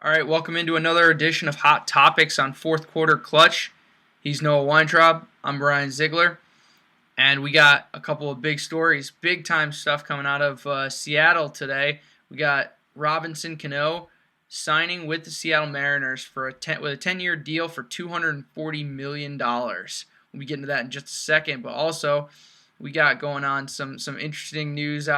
All right, welcome into another edition of Hot Topics on Fourth Quarter Clutch. He's Noah Weintraub. I'm Brian Zeigler. And we got a couple of big stories, big-time stuff coming out of Seattle today. We got Robinson Cano signing with the Seattle Mariners with a 10-year deal for $240 million. We'll be getting to that in just a second, but also we got going on some interesting news.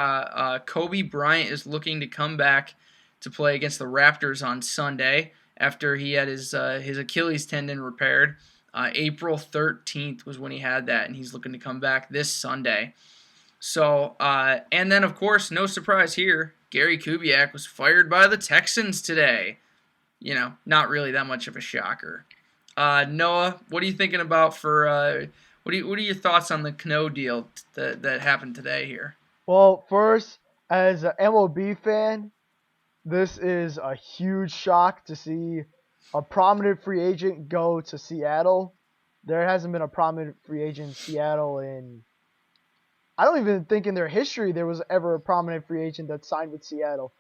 Kobe Bryant is looking to come back to play against the Raptors on Sunday after he had his Achilles tendon repaired. April 13th was when he had that, and he's looking to come back this Sunday. So, and then, of course, no surprise here, Gary Kubiak was fired by the Texans today. You know, not really that much of a shocker. Noah, what are you thinking about what are your thoughts on the Cano deal that happened today here? Well, first, as an MLB fan, this is a huge shock to see a prominent free agent go to Seattle. There hasn't been a prominent free agent in Seattle I don't even think in their history there was ever a prominent free agent that signed with Seattle.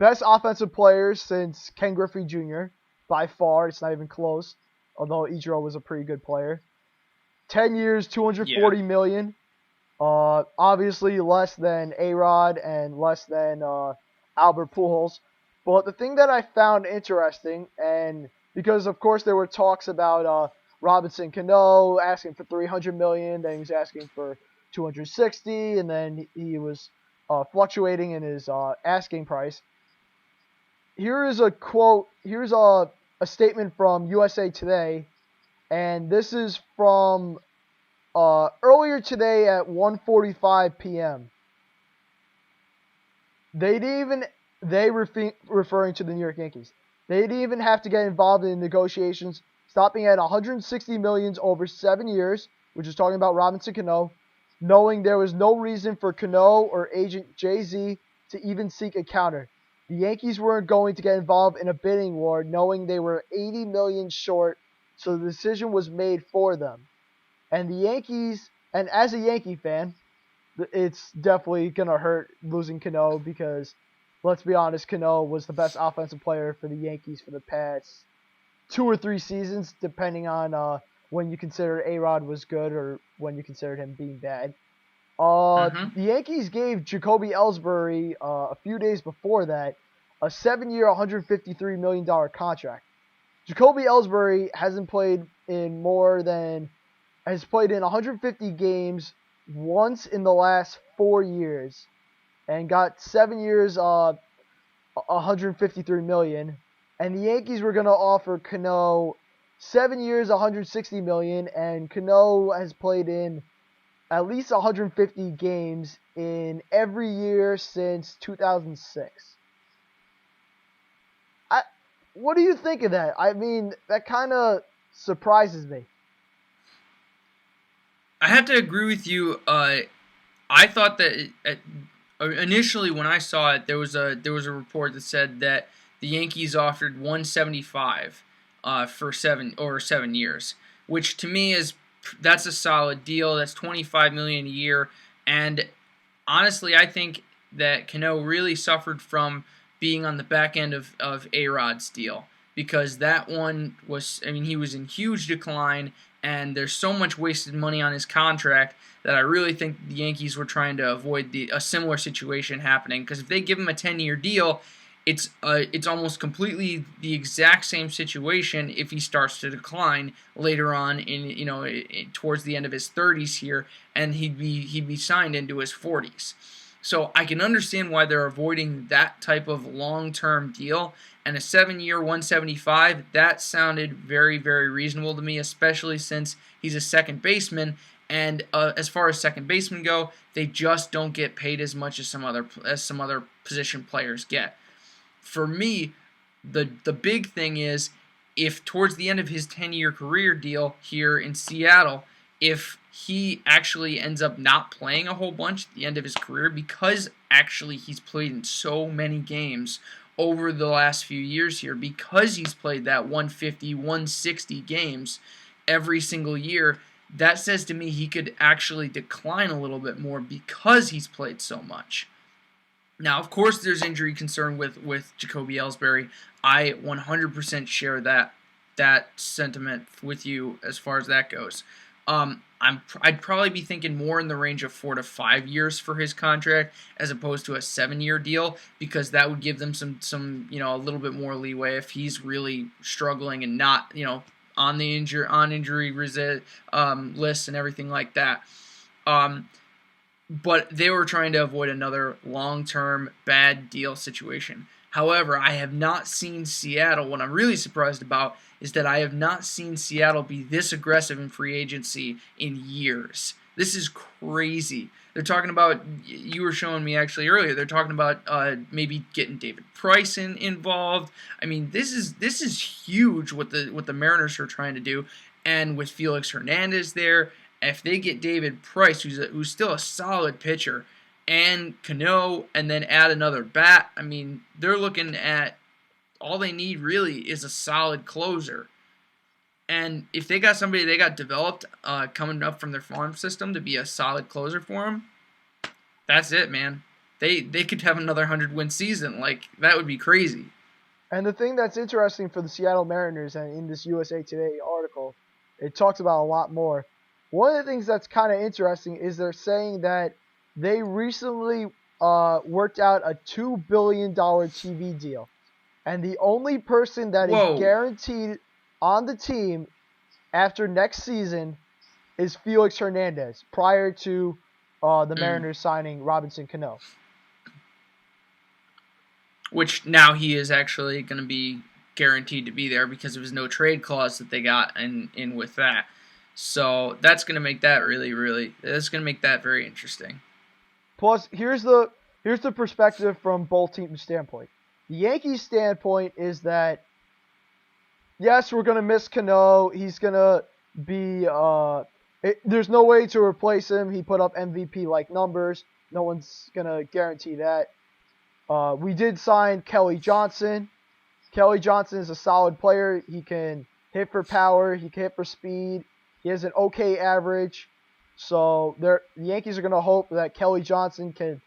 Best offensive players since Ken Griffey Jr. by far. It's not even close, although Ichiro was a pretty good player. 10 years, $240 million. Obviously less than A-Rod and less than Albert Pujols. But the thing that I found interesting, and because of course there were talks about Robinson Cano asking for $300 million, then he was asking for $260, and then he was fluctuating in his asking price. Here is a quote. Here's a statement from USA Today, and this is from earlier today at 1:45 p.m. Referring to the New York Yankees. They didn't even have to get involved in negotiations, stopping at $160 million over 7 years, which is talking about Robinson Cano, knowing there was no reason for Cano or agent Jay-Z to even seek a counter. The Yankees weren't going to get involved in a bidding war, knowing they were $80 million short, so the decision was made for them. And the Yankees, and as a Yankee fan, it's definitely going to hurt losing Cano because, let's be honest, Cano was the best offensive player for the Yankees for the past 2 or 3 seasons, depending on when you consider A-Rod was good or when you considered him being bad. The Yankees gave Jacoby Ellsbury a few days before that a 7-year, $153 million contract. Jacoby Ellsbury has played in 150 games once in the last 4 years and got 7 years, $153 million. And the Yankees were going to offer Cano 7 years, $160 million, and Cano has played in at least 150 games in every year since 2006. What do you think of that? I mean, that kind of surprises me. I have to agree with you. I thought that initially when I saw it, there was a report that said that the Yankees offered $175 for 7 years, which to me that's a solid deal. That's $25 million a year, and honestly, I think that Cano really suffered from being on the back end of A-Rod's deal, because that one was, I mean, he was in huge decline, and there's so much wasted money on his contract that I really think the Yankees were trying to avoid a similar situation happening, because if they give him a 10-year deal, it's almost completely the exact same situation if he starts to decline later on towards the end of his 30s here, and he'd be signed into his 40s. So I can understand why they're avoiding that type of long-term deal, and a 7-year 175, that sounded very, very reasonable to me, especially since he's a second baseman, and as far as second basemen go, they just don't get paid as much as some other position players get. For me, the big thing is, if towards the end of his 10-year career deal here in Seattle, if he actually ends up not playing a whole bunch at the end of his career, because actually he's played in so many games over the last few years here, because he's played that 150, 160 games every single year, that says to me he could actually decline a little bit more because he's played so much. Now, of course, there's injury concern with Jacoby Ellsbury. I 100% share that sentiment with you as far as that goes. I'd probably be thinking more in the range of 4 to 5 years for his contract as opposed to a 7 year deal, because that would give them some a little bit more leeway if he's really struggling and not on the injury list and everything like that. But they were trying to avoid another long-term bad deal situation. However, I have not seen Seattle. What I'm really surprised about is that I have not seen Seattle be this aggressive in free agency in years. Is crazy. They're talking about, you were showing me actually earlier, they're talking about maybe getting David Price involved. I mean, this is huge what the Mariners are trying to do, and with Felix Hernandez there, if they get David Price, who's still a solid pitcher, and Cano, and then add another bat, I mean, they're looking at all they need really is a solid closer. And if they got somebody they got developed coming up from their farm system to be a solid closer for them, that's it, man. They could have another 100-win season. Like, that would be crazy. And the thing that's interesting for the Seattle Mariners, and in this USA Today article, it talks about a lot more. One of the things that's kind of interesting is they're saying that they recently worked out a $2 billion TV deal. And the only person that is guaranteed on the team after next season is Felix Hernandez, prior to the Mariners signing Robinson Cano. Which now he is actually going to be guaranteed to be there because of his no trade clause that they got in with that. So that's going to make that that's going to make that very interesting. Plus, here's the perspective from both teams' standpoint. The Yankees' standpoint is that, yes, we're going to miss Cano. He's going to be there's no way to replace him. He put up MVP-like numbers. No one's going to guarantee that. We did sign Kelly Johnson. Kelly Johnson is a solid player. He can hit for power. He can hit for speed. He has an okay average. So the Yankees are going to hope that Kelly Johnson can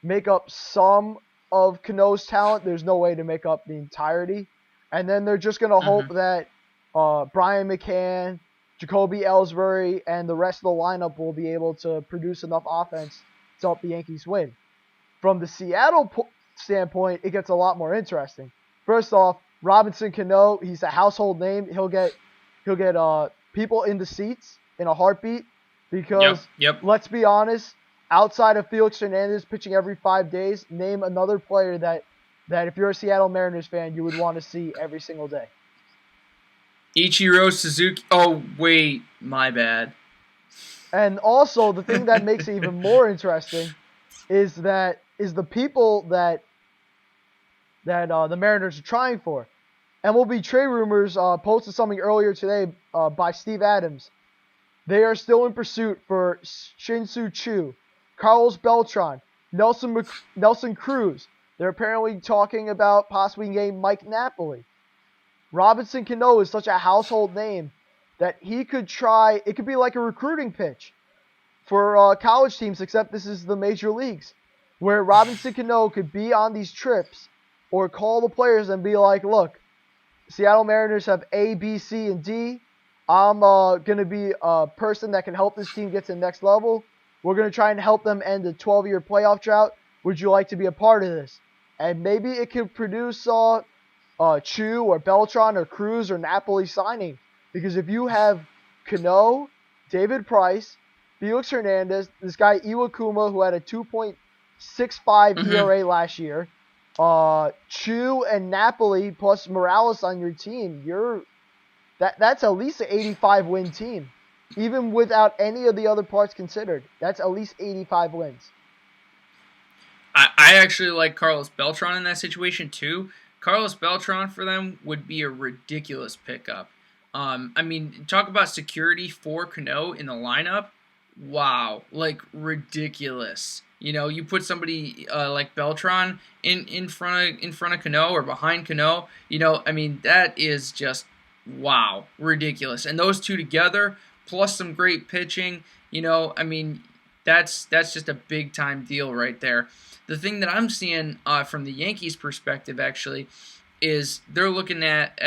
make up some of Cano's talent. There's no way to make up the entirety. And then they're just going to hope that Brian McCann, Jacoby Ellsbury, and the rest of the lineup will be able to produce enough offense to help the Yankees win. From the Seattle standpoint, it gets a lot more interesting. First off, Robinson Cano, he's a household name. He'll get people in the seats in a heartbeat because, let's be honest, outside of Felix Hernandez pitching every 5 days, name another player that if you're a Seattle Mariners fan, you would want to see every single day. Ichiro Suzuki. Oh, wait, my bad. And also, the thing that makes it even more interesting is the people that the Mariners are trying for. MLB Trade Rumors posted something earlier today by Steve Adams. They are still in pursuit for Shin-Soo Choo, Carlos Beltran, Nelson Cruz. They're apparently talking about possibly getting Mike Napoli. Robinson Cano is such a household name that he could try. It could be like a recruiting pitch for college teams, except this is the major leagues, where Robinson Cano could be on these trips or call the players and be like, look, Seattle Mariners have A, B, C, and D. I'm going to be a person that can help this team get to the next level. We're going to try and help them end a 12-year playoff drought. Would you like to be a part of this? And maybe it could produce Chu or Beltran or Cruz or Napoli signing. Because if you have Cano, David Price, Felix Hernandez, this guy Iwakuma who had a 2.65 ERA last year, Chu and Napoli plus Morales on your team, that's at least an 85-win team. Even without any of the other parts considered, that's at least 85 wins. I actually like Carlos Beltran in that situation too. Carlos Beltran for them would be a ridiculous pickup. I mean, talk about security for Cano in the lineup. Wow, like ridiculous. You know, you put somebody like Beltran in front of Cano or behind Cano. You know, I mean, that is just wow, ridiculous. And those two together, plus some great pitching. You know, I mean, that's just a big time deal right there. The thing that I'm seeing from the Yankees' perspective, actually, is they're looking at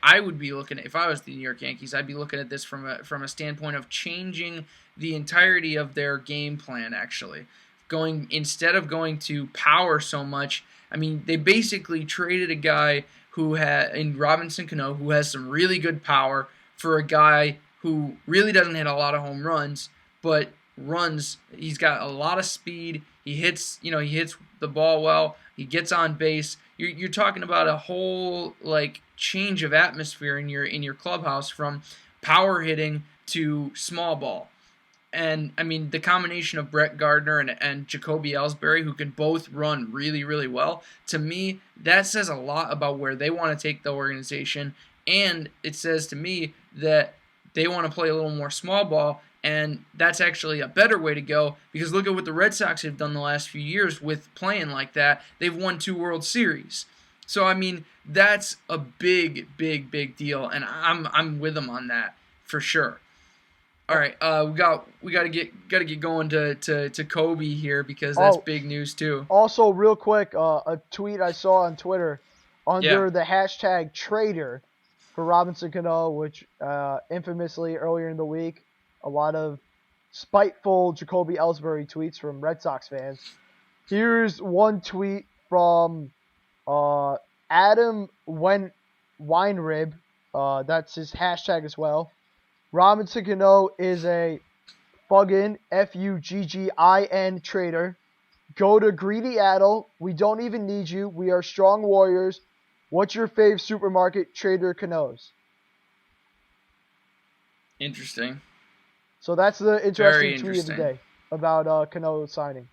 I would be looking at, if I was the New York Yankees, I'd be looking at this from a standpoint of changing the entirety of their game plan actually. Going instead of going to power so much, I mean, they basically traded a guy who had in Robinson Cano who has some really good power for a guy who really doesn't hit a lot of home runs, but runs. He's got a lot of speed. He hits the ball well. He gets on base. You're talking about a whole like change of atmosphere in your clubhouse from power hitting to small ball. And I mean the combination of Brett Gardner and Jacoby Ellsbury, who can both run really, really well, to me that says a lot about where they want to take the organization, and it says to me that they want to play a little more small ball, and that's actually a better way to go because look at what the Red Sox have done the last few years with playing like that. They've won 2 World Series. So I mean that's a big, big, big deal, and I'm with them on that for sure. All right, we got to get going to Kobe here because that's big news too. Also, real quick, a tweet I saw on Twitter under Yeah. the hashtag Trader for Robinson Cano, which infamously earlier in the week, a lot of spiteful Jacoby Ellsbury tweets from Red Sox fans. Here's one tweet from Adam Weintraub. That's his hashtag as well. Robinson Cano is a fuggin' Fuggin trader. Go to Greedy Addle. We don't even need you. We are strong warriors. What's your fave supermarket, Trader Cano's? Interesting. So that's the interesting tweet of the interesting. day about Cano signing.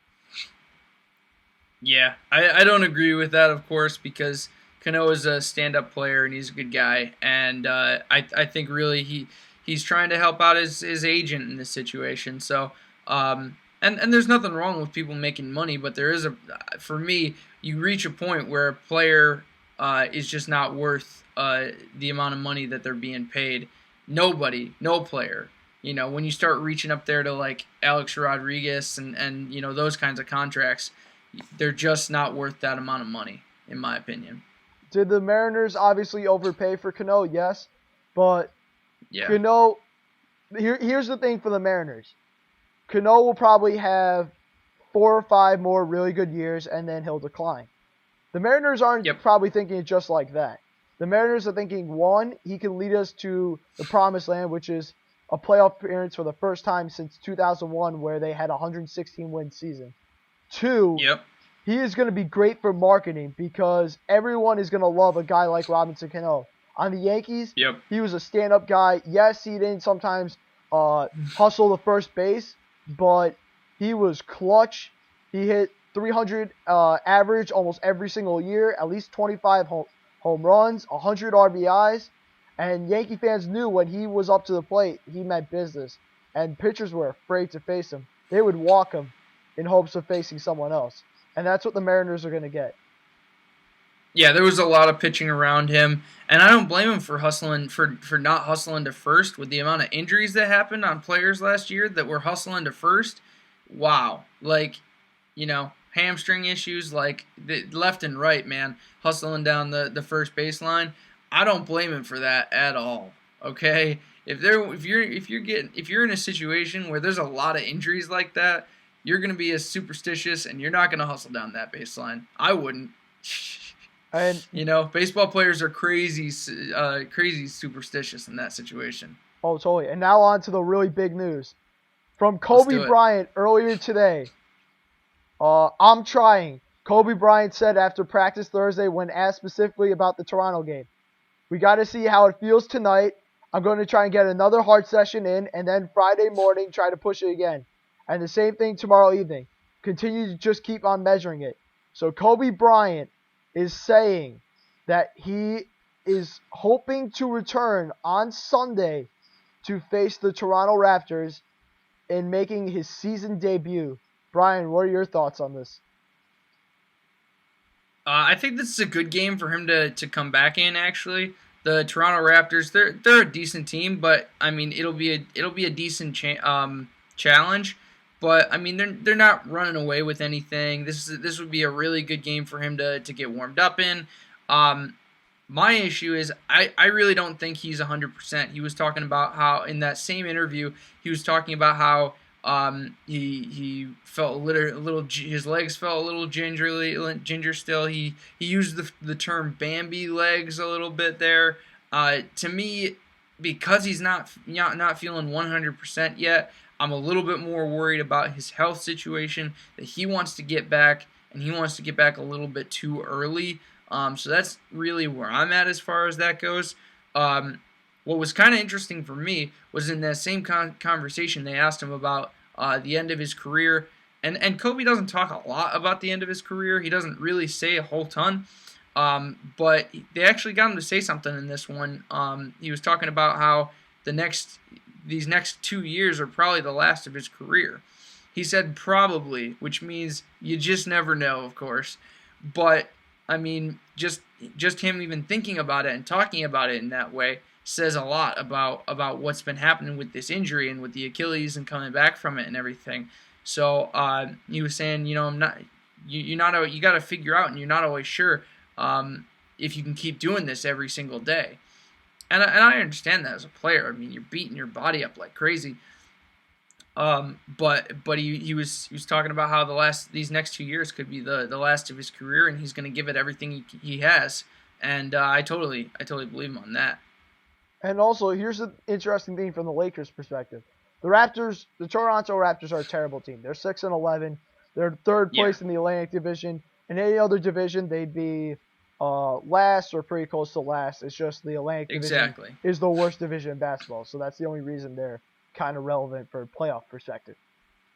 Yeah, I don't agree with that, of course, because Cano is a stand-up player and he's a good guy, and I think really he's trying to help out his agent in this situation. So, and there's nothing wrong with people making money, but there is for me, you reach a point where a player is just not worth the amount of money that they're being paid. Nobody, no player. When you start reaching up there to like Alex Rodriguez and those kinds of contracts, they're just not worth that amount of money, in my opinion. Did the Mariners obviously overpay for Cano? Yes, but Yeah. Cano, here's the thing for the Mariners. Cano will probably have 4 or 5 more really good years, and then he'll decline. The Mariners aren't probably thinking it just like that. The Mariners are thinking, 1, he can lead us to the promised land, which is a playoff appearance for the first time since 2001, where they had a 116-win season. 2, he is going to be great for marketing because everyone is going to love a guy like Robinson Cano. On the Yankees, he was a stand-up guy. Yes, he didn't sometimes hustle the first base, but he was clutch. He hit 300 average almost every single year, at least 25 home runs, 100 RBIs. And Yankee fans knew when he was up to the plate, he meant business. And pitchers were afraid to face him. They would walk him in hopes of facing someone else. And that's what the Mariners are going to get. Yeah, there was a lot of pitching around him, and I don't blame him for hustling for not hustling to first with the amount of injuries that happened on players last year that were hustling to first. Wow, hamstring issues like left and right, man, hustling down the first baseline. I don't blame him for that at all. Okay, if you're in a situation where there's a lot of injuries like that, you're gonna be as superstitious and you're not gonna hustle down that baseline. I wouldn't. And baseball players are crazy superstitious in that situation. Oh, totally. And now on to the really big news. From Kobe Bryant earlier today. I'm trying. Kobe Bryant said after practice Thursday when asked specifically about the Toronto game. We got to see how it feels tonight. I'm going to try and get another hard session in, and then Friday morning try to push it again. And the same thing tomorrow evening. Continue to just keep on measuring it. So Kobe Bryant is saying that he is hoping to return on Sunday to face the Toronto Raptors in making his season debut. Brian, what are your thoughts on this? I think this is a good game for him to come back in. Actually, the Toronto Raptors, they're a decent team, but I mean it'll be a decent challenge. But I mean they're not running away with anything. This would be a really good game for him to get warmed up in. My issue is I really don't think he's 100%. He was talking about how in that same interview he was talking about how he felt a little his legs felt a little ginger still. He used the term Bambi legs a little bit there. To me, because he's not feeling 100% yet, I'm a little bit more worried about his health situation. That he wants to get back, and he wants to get back a little bit too early. So that's really where I'm at as far as that goes. What was kind of interesting for me was in that same conversation they asked him about the end of his career, and Kobe doesn't talk a lot about the end of his career. He doesn't really say a whole ton. But they actually got him to say something in this one. He was talking about how these next 2 years are probably the last of his career. He said probably, which means you just never know, of course. But I mean, just him even thinking about it and talking about it in that way says a lot about what's been happening with this injury and with the Achilles and coming back from it and everything. So he was saying, I'm not, you not you got to figure out, and you're not always sure if you can keep doing this every single day. And I understand that as a player. I mean, you're beating your body up like crazy. But he was talking about how these next 2 years could be the last of his career, and he's going to give it everything he has. And I totally believe him on that. And also, here's an interesting thing from the Lakers' perspective. The Toronto Raptors are a terrible team. They're 6-11. They're third place in the Atlantic Division. In any other division, they'd be last or pretty close to last. It's just the Atlantic Division is the worst division in basketball, so that's the only reason they're kind of relevant for a playoff perspective.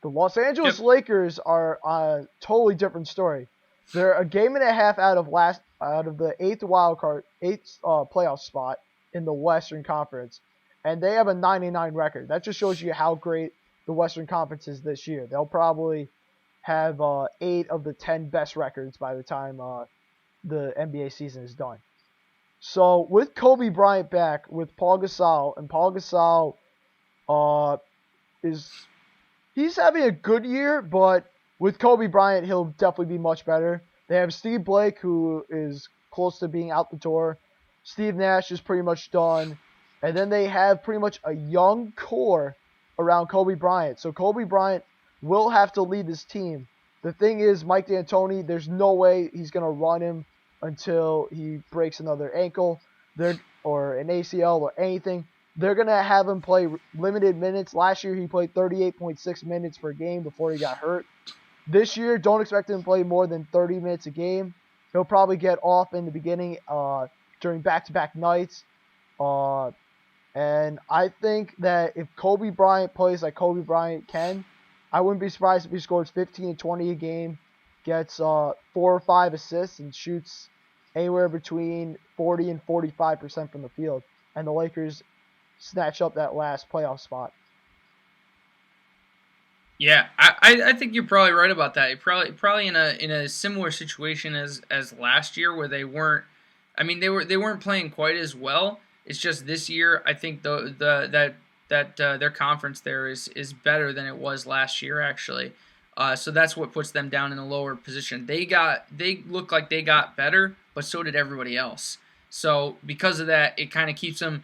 The Los Angeles Lakers are a totally different story. They're a game and a half out of the eighth playoff spot in the Western Conference, and they have a 99 record. That just shows you how great the Western Conference is this year. They'll probably have 8 of the 10 best records by the time the NBA season is done. So with Kobe Bryant back, with Paul Gasol, and Paul Gasol he's having a good year, but with Kobe Bryant, he'll definitely be much better. They have Steve Blake, who is close to being out the door. Steve Nash is pretty much done. And then they have pretty much a young core around Kobe Bryant. So Kobe Bryant will have to lead this team. The thing is, Mike D'Antoni, there's no way he's going to run him until he breaks another ankle or an ACL or anything. They're going to have him play limited minutes. Last year, he played 38.6 minutes per game before he got hurt. This year, don't expect him to play more than 30 minutes a game. He'll probably get off in the beginning during back-to-back nights. And I think that if Kobe Bryant plays like Kobe Bryant can, I wouldn't be surprised if he scores 15 and 20 a game, gets 4 or 5 assists, and shoots anywhere between 40 and 45% from the field. And the Lakers snatch up that last playoff spot. Yeah, I think you're probably right about that. You're probably in a similar situation as last year, where they weren't. I mean, they weren't playing quite as well. It's just this year, I think that their conference there is better than it was last year, actually. So that's what puts them down in a lower position. They look like they got better, but so did everybody else. So because of that, it kind of keeps them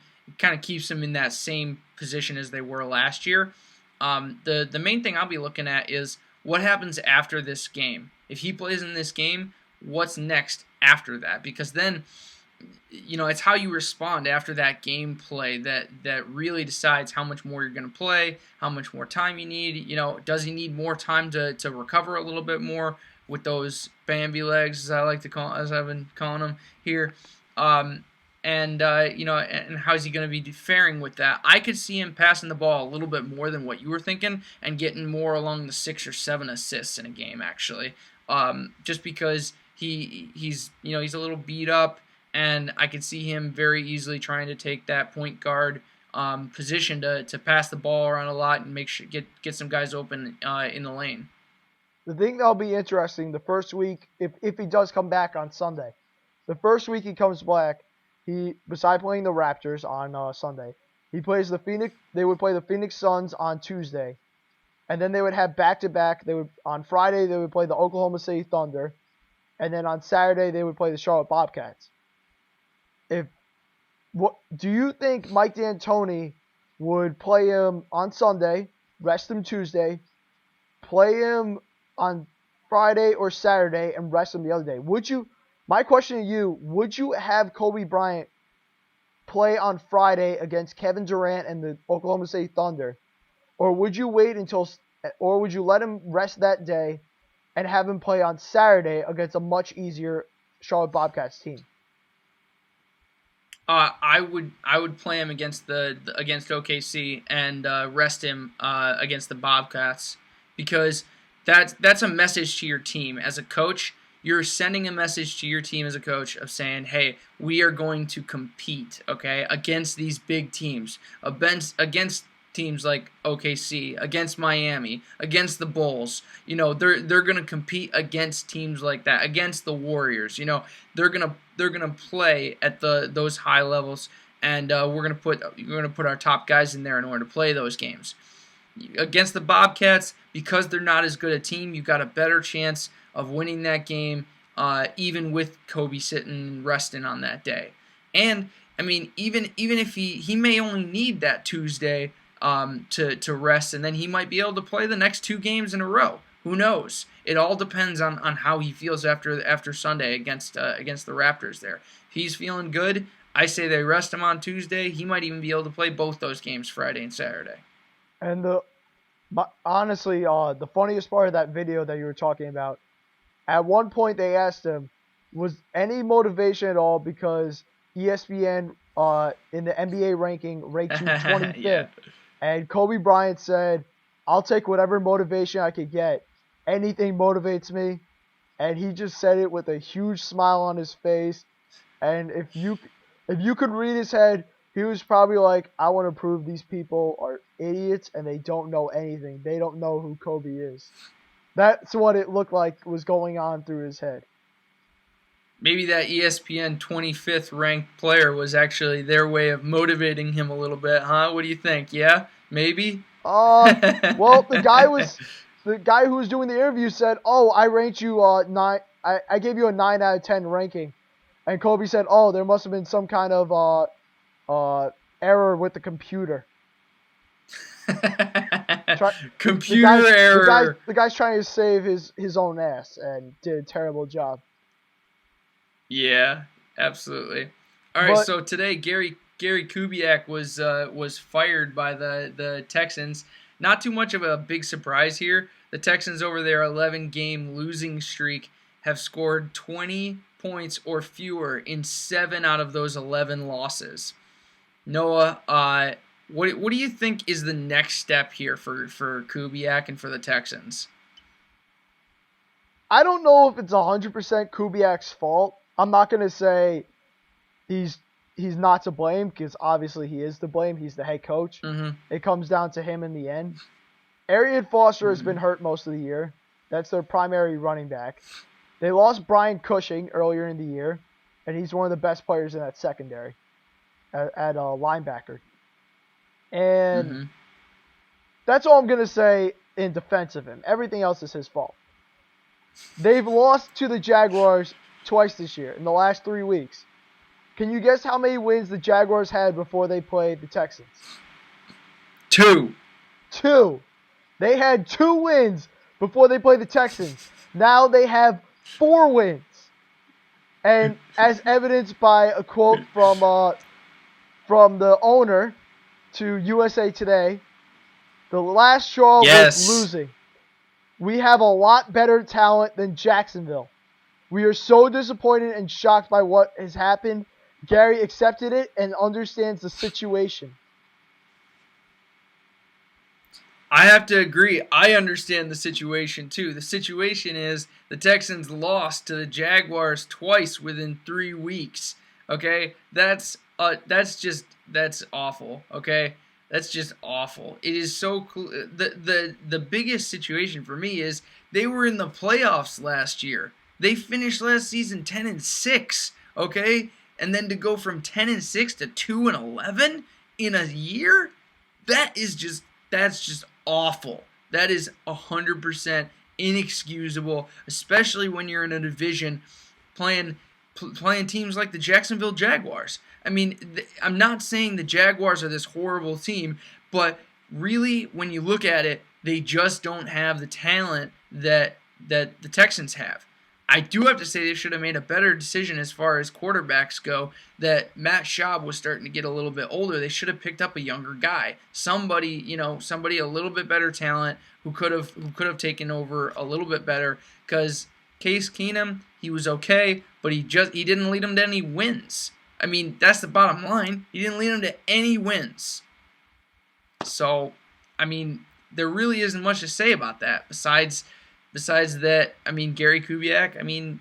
in that same position as they were last year. The main thing I'll be looking at is what happens after this game. If he plays in this game, what's next after that? Because then, it's how you respond after that gameplay that really decides how much more you're going to play, how much more time you need. Does he need more time to recover a little bit more with those Bambi legs, as I've been calling them here? And how's he going to be faring with that? I could see him passing the ball a little bit more than what you were thinking and getting more along the 6 or 7 assists in a game, actually. Just because he's a little beat up, and I could see him very easily trying to take that point guard position to pass the ball around a lot and make sure get some guys open in the lane. The thing that'll be interesting the first week, if he does come back on Sunday, the first week he comes back, besides playing the Raptors on Sunday, he plays They would play the Phoenix Suns on Tuesday, and then they would have back-to-back. On Friday they would play the Oklahoma City Thunder, and then on Saturday they would play the Charlotte Bobcats. if what do you think Mike D'Antoni would play him on Sunday, rest him Tuesday, play him on Friday or Saturday, and rest him the other day? Would you? My question to you: would you have Kobe Bryant play on Friday against Kevin Durant and the Oklahoma City Thunder, or would you wait or would you let him rest that day and have him play on Saturday against a much easier Charlotte Bobcats team? I would play him against against OKC and rest him against the Bobcats, because that's a message to your team as a coach. You're sending a message to your team as a coach of saying, hey, we are going to compete, okay, against these big teams, against teams like OKC, against Miami, against the Bulls. They're going to compete against teams like that, against the Warriors. They're gonna play at those high levels, and we're gonna put our top guys in there in order to play those games. Against the Bobcats, because they're not as good a team, you got a better chance of winning that game, even with Kobe sitting resting on that day. And I mean, even if he may only need that Tuesday to rest, and then he might be able to play the next 2 games in a row. Who knows? It all depends on how he feels after Sunday against the Raptors there. If he's feeling good, I say they rest him on Tuesday. He might even be able to play both those games, Friday and Saturday. And honestly, the funniest part of that video that you were talking about, at one point they asked him, was any motivation at all because ESPN in the NBA ranking ranked you 25th. Yeah. And Kobe Bryant said, I'll take whatever motivation I could get. Anything motivates me. And he just said it with a huge smile on his face. And if you could read his head, he was probably like, I want to prove these people are idiots and they don't know anything. They don't know who Kobe is. That's what it looked like was going on through his head. Maybe that ESPN 25th ranked player was actually their way of motivating him a little bit, huh? What do you think? Yeah? Maybe? Well, the guy who was doing the interview said, "Oh, I ranked you 9. I gave you a 9 out of 10 ranking," and Kobe said, "Oh, there must have been some kind of error with the computer." Computer error. The guy's trying to save his own ass and did a terrible job. Yeah, absolutely. All right, so today Gary Kubiak was fired by the Texans. Not too much of a big surprise here. The Texans, over their 11-game losing streak, have scored 20 points or fewer in 7 out of those 11 losses. Noah, what do you think is the next step here for Kubiak and for the Texans? I don't know if it's 100% Kubiak's fault. I'm not going to say he's not to blame, because obviously he is to blame. He's the head coach. Mm-hmm. It comes down to him in the end. Arian Foster has been hurt most of the year. That's their primary running back. They lost Brian Cushing earlier in the year, and he's one of the best players in that secondary at linebacker. And that's all I'm going to say in defense of him. Everything else is his fault. They've lost to the Jaguars twice this year in the last 3 weeks. Can you guess how many wins the Jaguars had before they played the Texans? 2. They had 2 wins before they played the Texans. Now they have 4 wins. And as evidenced by a quote from the owner to USA Today, the last straw was losing. We have a lot better talent than Jacksonville. We are so disappointed and shocked by what has happened. Gary accepted it and understands the situation. I have to agree. I understand the situation too. The situation is the Texans lost to the Jaguars twice within 3 weeks. Okay, that's awful. Okay, that's just awful. It is so cool. The biggest situation for me is they were in the playoffs last year. They finished last season 10-6. Okay, and then to go from 10-6 to 2-11 in a year, that's just awful. That is 100% inexcusable, especially when you're in a division playing playing teams like the Jacksonville Jaguars. I mean, I'm not saying the Jaguars are this horrible team, but really, when you look at it, they just don't have the talent that the Texans have. I do have to say they should have made a better decision as far as quarterbacks go. That Matt Schaub was starting to get a little bit older. They should have picked up a younger guy, somebody a little bit better talent who could have taken over a little bit better. Because Case Keenum, he was okay, but he didn't lead them to any wins. I mean, that's the bottom line. He didn't lead them to any wins. So, I mean, there really isn't much to say about that besides that. I mean, Gary Kubiak,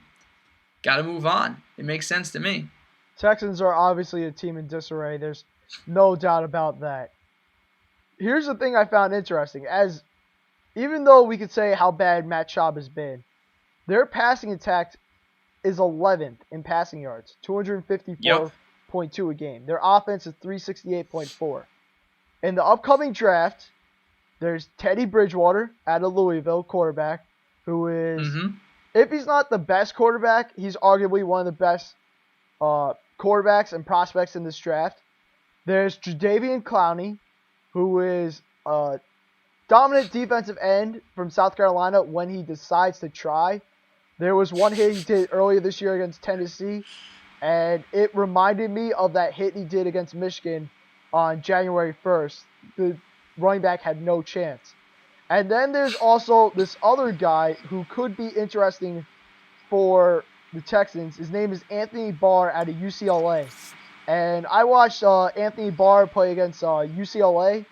got to move on. It makes sense to me. Texans are obviously a team in disarray. There's no doubt about that. Here's the thing I found interesting. Even though we could say how bad Matt Schaub has been, their passing attack is 11th in passing yards, 254.2 a game. Their offense is 368.4. In the upcoming draft, there's Teddy Bridgewater out of Louisville, quarterback, who is, if he's not the best quarterback, he's arguably one of the best quarterbacks and prospects in this draft. There's Jadeveon Clowney, who is a dominant defensive end from South Carolina when he decides to try. There was one hit he did earlier this year against Tennessee, and it reminded me of that hit he did against Michigan on January 1st. The running back had no chance. And then there's also this other guy who could be interesting for the Texans. His name is Anthony Barr out of UCLA. And I watched Anthony Barr play against UCLA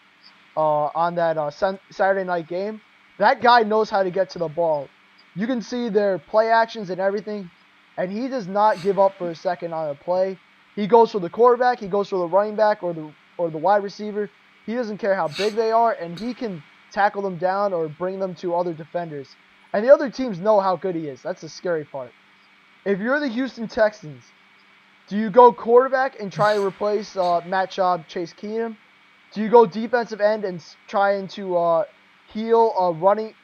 on that Saturday night game. That guy knows how to get to the ball. You can see their play actions and everything, and he does not give up for a second on a play. He goes for the quarterback, he goes for the running back or the wide receiver. He doesn't care how big they are, and he can tackle them down or bring them to other defenders. And the other teams know how good he is. That's the scary part. If you're the Houston Texans, do you go quarterback and try to replace Matt Schaub, Chase Keenum? Do you go defensive end and trying to heal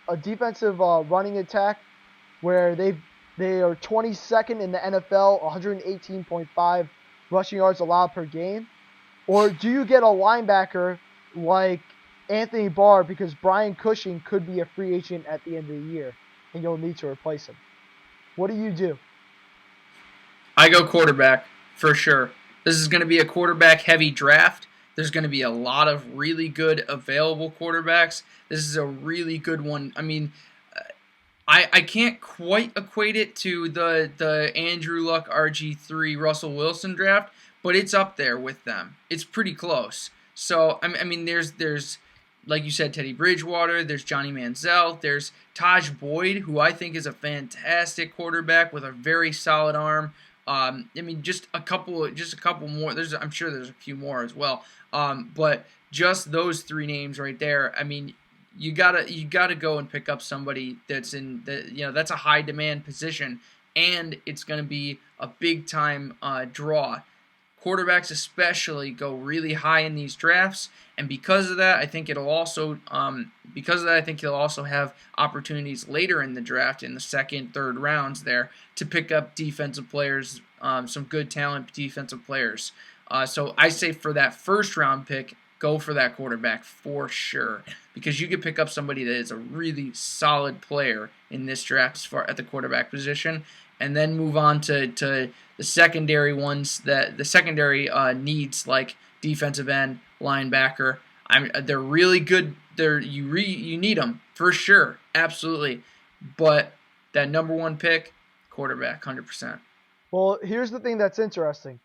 a defensive running attack where they are 22nd in the NFL, 118.5 rushing yards allowed per game? Or do you get a linebacker like Anthony Barr, because Brian Cushing could be a free agent at the end of the year and you'll need to replace him? What do you do? I go quarterback for sure. This is going to be a quarterback-heavy draft. There's going to be a lot of really good available quarterbacks. This is a really good one. I mean, I can't quite equate it to the Andrew Luck RG3 Russell Wilson draft, but it's up there with them. It's pretty close. So, I mean, there's like you said, Teddy Bridgewater. There's Johnny Manziel. There's Taj Boyd, who I think is a fantastic quarterback with a very solid arm. I mean, just a couple more. I'm sure there's a few more as well. But just those three names right there. I mean, you gotta go and pick up somebody that's in that's a high demand position, and it's gonna be a big time draw. Quarterbacks especially go really high in these drafts, and because of that, I think he'll also have opportunities later in the draft, in the second, third rounds there, to pick up defensive players, some good talent defensive players. So I say for that first round pick, go for that quarterback for sure, because you could pick up somebody that is a really solid player in this draft as far at the quarterback position, and then move on to the secondary ones, the secondary needs like defensive end, linebacker. They're really good. You need them for sure, absolutely. But that number one pick, quarterback, 100%. Well, here's the thing that's interesting.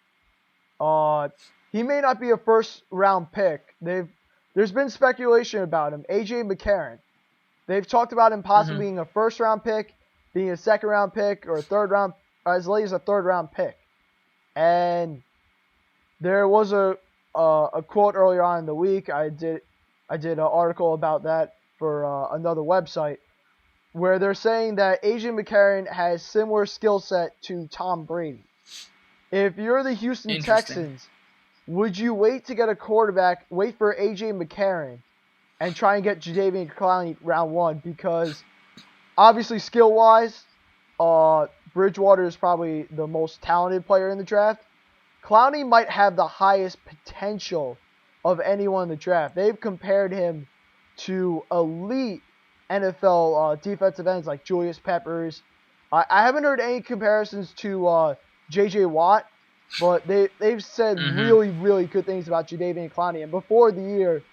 He may not be a first round pick. There's been speculation about him. AJ McCarron. They've talked about him possibly being a first round pick, being a second round pick, or a third round, as late as a third round pick. And there was a quote earlier on in the week. I did an article about that for another website, where they're saying that AJ McCarron has similar skill set to Tom Brady. If you're the Houston Texans, would you wait to get a quarterback, wait for AJ McCarron, and try and get Jadeveon Clowney round one? Because obviously skill-wise, Bridgewater is probably the most talented player in the draft, Clowney might have the highest potential of anyone in the draft. They've compared him to elite NFL defensive ends like Julius Peppers. I haven't heard any comparisons to J.J. Watt, but they've said really, really good things about Jadeveon Clowney. And before the year,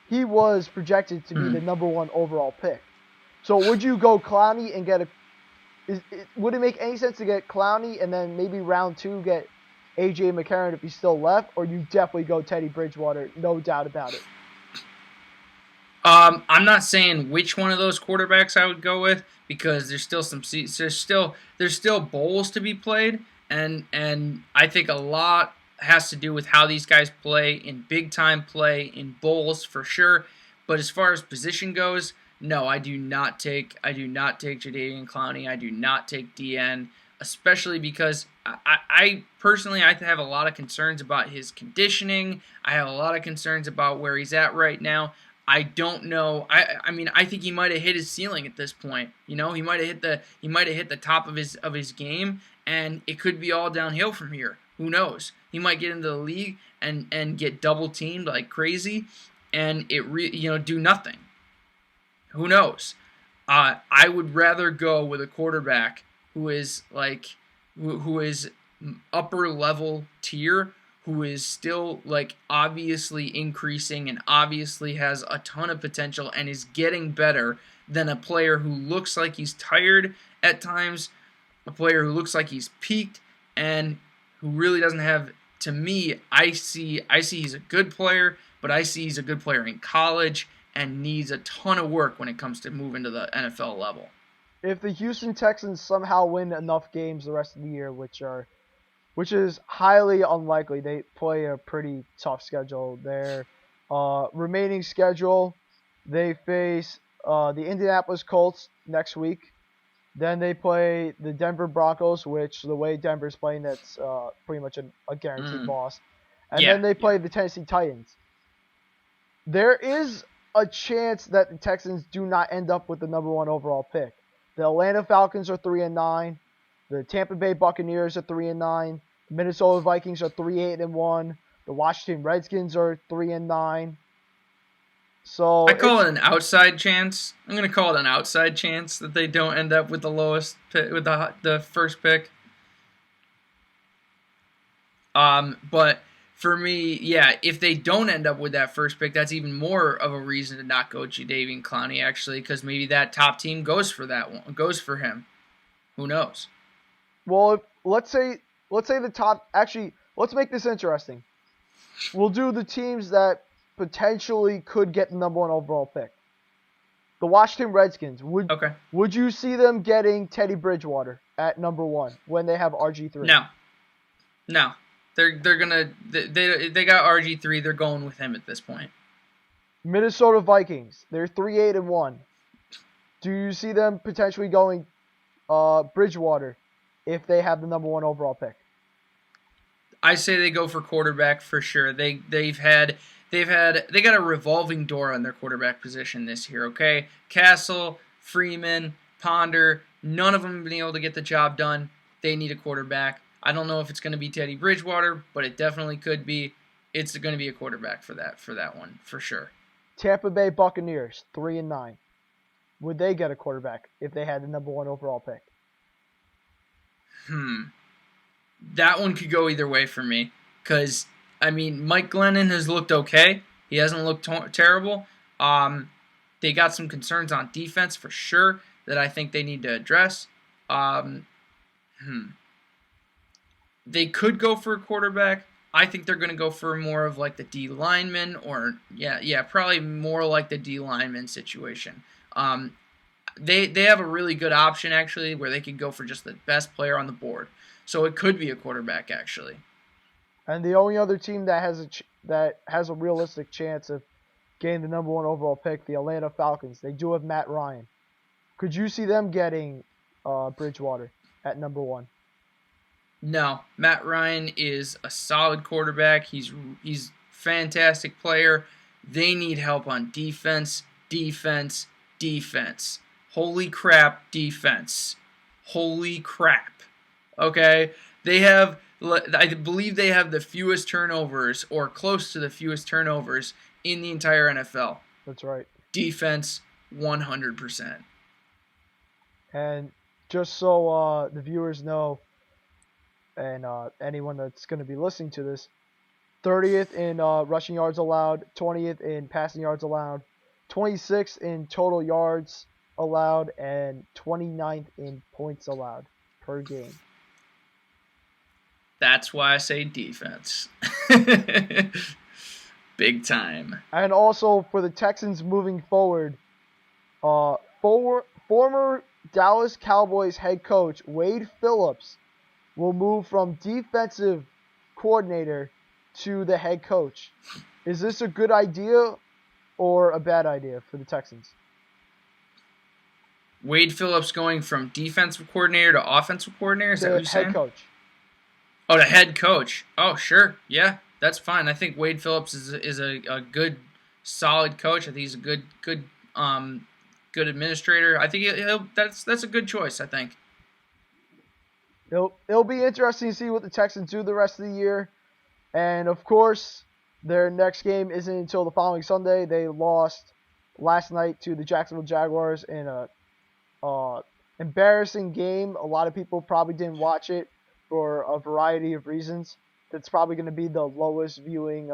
he was projected to be the number 1 overall pick. So would you go Clowney and get would it make any sense to get Clowney and then maybe round 2 get A.J. McCarron if he's still left, or you definitely go Teddy Bridgewater, no doubt about it? I'm not saying which one of those quarterbacks I would go with because there's still there's still bowls to be played, and I think a lot has to do with how these guys play in big time play in bowls for sure. But as far as position goes, no, I do not take Jadeveon Clowney. I do not take DN, especially because I personally have a lot of concerns about his conditioning. I have a lot of concerns about where he's at right now. I don't know. I mean, I think he might have hit his ceiling at this point. You know, he might have hit the top of his game, and it could be all downhill from here. Who knows? He might get into the league and get double teamed like crazy, and do nothing. Who knows? I would rather go with a quarterback who is who is upper level tier, who is still obviously increasing and obviously has a ton of potential and is getting better than a player who looks like he's tired at times, a player who looks like he's peaked and who really doesn't have. To me, I see he's a good player, but I see he's a good player in college and needs a ton of work when it comes to moving to the NFL level. If the Houston Texans somehow win enough games the rest of the year, which is highly unlikely, they play a pretty tough schedule. Their remaining schedule, they face the Indianapolis Colts next week. Then they play the Denver Broncos, which the way Denver's playing, that's pretty much a guaranteed loss. And then they play the Tennessee Titans. There is a chance that the Texans do not end up with the number 1 overall pick. The Atlanta Falcons are 3-9. The Tampa Bay Buccaneers are 3-9. The Minnesota Vikings are 3-8-1. The Washington Redskins are 3-9. So I call it an outside chance. I'm going to call it an outside chance that they don't end up with the lowest pick, with the first pick. But for me, if they don't end up with that first pick, that's even more of a reason to not go Jadeveon Clowney, actually, because maybe that top team goes for him. Who knows? Well, let's say the top. Actually, let's make this interesting. We'll do the teams that potentially could get the number 1 overall pick. The Washington Redskins. Would you see them getting Teddy Bridgewater at number 1 when they have RG3? No. They got RG3. They're going with him at this point. Minnesota Vikings. They're 3-8-1. Do you see them potentially going Bridgewater if they have the number 1 overall pick? I say they go for quarterback for sure. They got a revolving door on their quarterback position this year. Okay, Castle, Freeman, Ponder, none of them have been able to get the job done. They need a quarterback. I don't know if it's going to be Teddy Bridgewater, but it definitely could be. It's going to be a quarterback for that one for sure. Tampa Bay Buccaneers 3-9. Would they get a quarterback if they had the number 1 overall pick? That one could go either way for me. Because, I mean, Mike Glennon has looked okay. He hasn't looked terrible. They got some concerns on defense for sure that I think they need to address. They could go for a quarterback. I think they're going to go for more of the D lineman or, probably more like the D lineman situation. They have a really good option, actually, where they could go for just the best player on the board. So it could be a quarterback, actually. And the only other team that has a realistic chance of getting the number 1 overall pick, the Atlanta Falcons. They do have Matt Ryan. Could you see them getting Bridgewater at number 1? No, Matt Ryan is a solid quarterback. He's fantastic player. They need help on defense. Holy crap, defense. Holy crap. Okay, they have. I believe they have the fewest turnovers, or close to the fewest turnovers in the entire NFL. That's right. Defense, 100%. And just so the viewers know, and anyone that's going to be listening to this, 30th in rushing yards allowed, 20th in passing yards allowed, 26th in total yards allowed, and 29th in points allowed per game. That's why I say defense. Big time. And also for the Texans moving forward, former Dallas Cowboys head coach Wade Phillips will move from defensive coordinator to the head coach. Is this a good idea or a bad idea for the Texans? Wade Phillips going from defensive coordinator to offensive coordinator? Is that what you're saying? Head coach. Oh, the head coach. Oh, sure. Yeah, that's fine. I think Wade Phillips is a good, solid coach. I think he's a good administrator. I think that's a good choice. I think. It'll be interesting to see what the Texans do the rest of the year. And of course, their next game isn't until the following Sunday. They lost last night to the Jacksonville Jaguars in a embarrassing game. A lot of people probably didn't watch it for a variety of reasons. It's probably going to be the lowest viewing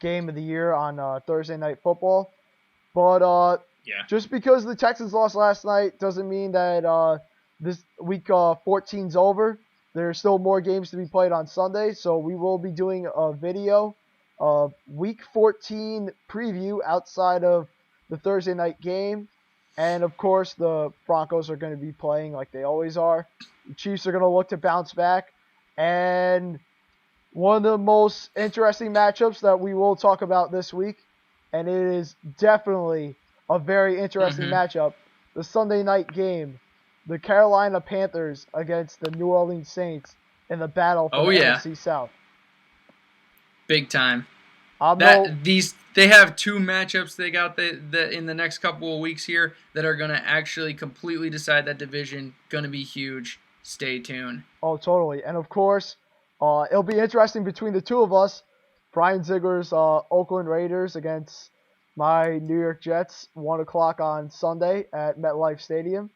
game of the year on Thursday Night Football. But just because the Texans lost last night doesn't mean that this week 14's over. There's still more games to be played on Sunday, so we will be doing a video of Week 14 preview outside of the Thursday night game. And, of course, the Broncos are going to be playing like they always are. The Chiefs are going to look to bounce back. And one of the most interesting matchups that we will talk about this week, and it is definitely a very interesting matchup, the Sunday night game, the Carolina Panthers against the New Orleans Saints in the battle for the NFC South. Big time. They have two matchups they got in the next couple of weeks here that are going to actually completely decide that division. Going to be huge. Stay tuned. Oh, totally. And of course, it'll be interesting between the two of us. Brian Zeigler's Oakland Raiders against my New York Jets, 1 o'clock on Sunday at MetLife Stadium.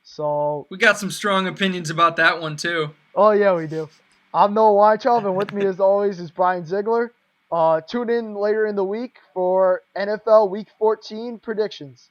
So we got some strong opinions about that one too. Oh yeah, we do. I'm Noah Weintraub, and with me as always is Brian Zeigler. Tune in later in the week for NFL Week 14 predictions.